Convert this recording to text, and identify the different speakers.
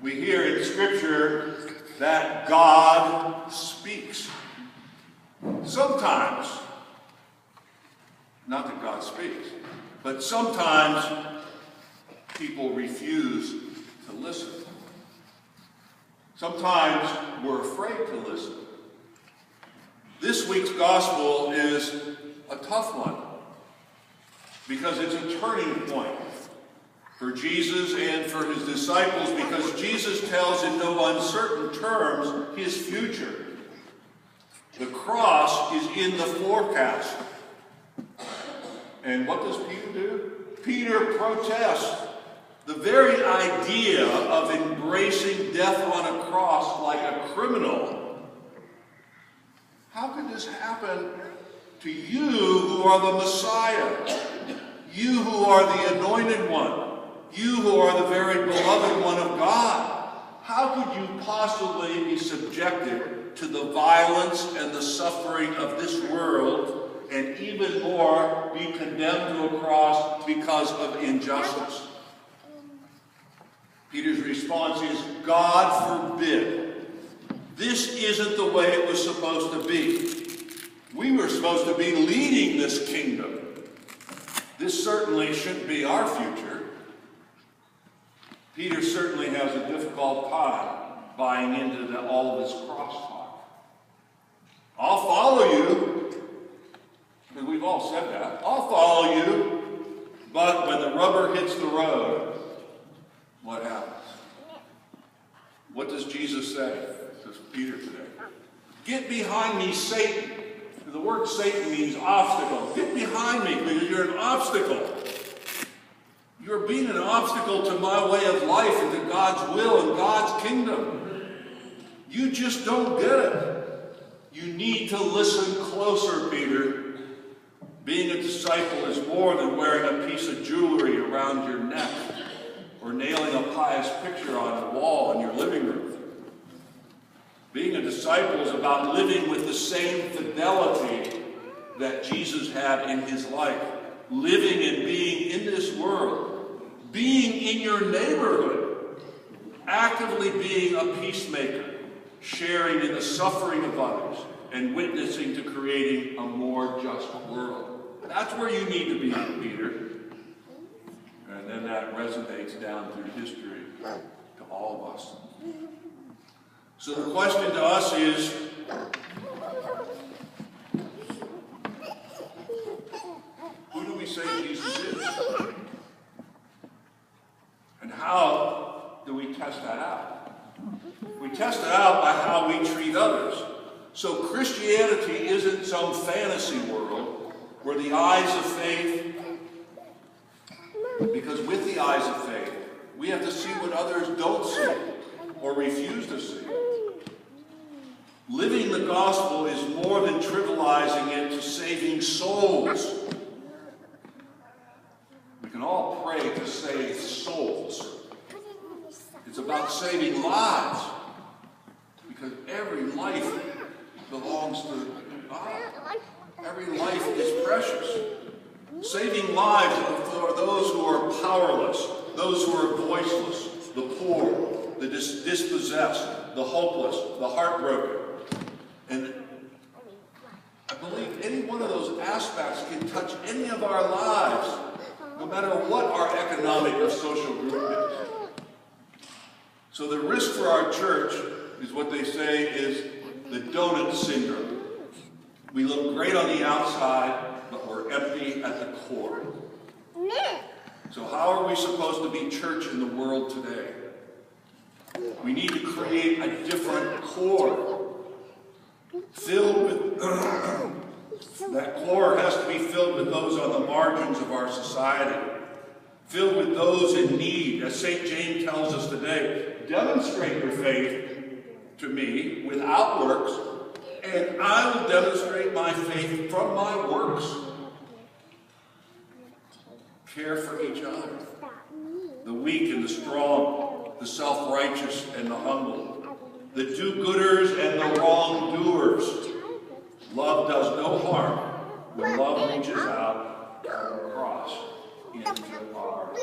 Speaker 1: We hear in Scripture that God speaks. Sometimes, not that God speaks, but sometimes people refuse to listen. Sometimes we're afraid to listen. This week's gospel is a tough one because it's a turning point for Jesus and for his disciples, because Jesus tells in no uncertain terms his future. The cross is in the forecast. And what does Peter do? Peter protests the very idea of embracing death on a cross like a criminal. How could this happen to you who are the Messiah? You who are the anointed one? You who are the very beloved one of God? How could you possibly be subjected to the violence and the suffering of this world, and even more, be condemned to a cross because of injustice? Peter's response is, God forbid. This isn't the way it was supposed to be. We were supposed to be leading this kingdom. This certainly shouldn't be our future. Peter certainly has a difficult time buying into all of this crosstalk. I'll follow you, because we've all said that. I'll follow you, but when the rubber hits the road, what happens? What does Jesus say to Peter today? Get behind me, Satan. The word Satan means obstacle. Get behind me because you're an obstacle. You're being an obstacle to my way of life and to God's will and God's kingdom. You just don't get it. You need to listen closer, Peter. Being a disciple is more than wearing a piece of jewelry around your neck or nailing a pious picture on a wall in your living room. Being a disciple is about living with the same fidelity that Jesus had in his life. Living and being in this world. Being in your neighborhood. Actively being a peacemaker. Sharing in the suffering of others. And witnessing to creating a more just world. That's where you need to be, Peter. And then that resonates down through history to all of us. So the question to us is, who do we say Jesus is? And how do we test that out? We test it out by how we treat others. So Christianity isn't some fantasy world where the eyes of faith, because with the eyes of faith, we have to see what others don't see or refuse to see. Living the gospel is more than trivializing it to saving souls. We can all pray to save souls. It's about saving lives, because every life belongs to God. Every life is precious. Saving lives for those who are powerless, those who are voiceless, the poor, the dispossessed, the hopeless, the heartbroken. And I believe any one of those aspects can touch any of our lives, no matter what our economic or social group is. So the risk for our church is what they say is the donut syndrome. We look great on the outside, but we're empty at the core. So how are we supposed to be church in the world today? We need to create a different core. Filled with, that core has to be filled with those on the margins of our society. Filled with those in need. As St. James tells us today, demonstrate your faith to me without works, and I will demonstrate my faith from my works. Care for each other. The weak and the strong, the self-righteous and the humble. The do-gooders and the wrongdoers. Love does no harm when love reaches out across into our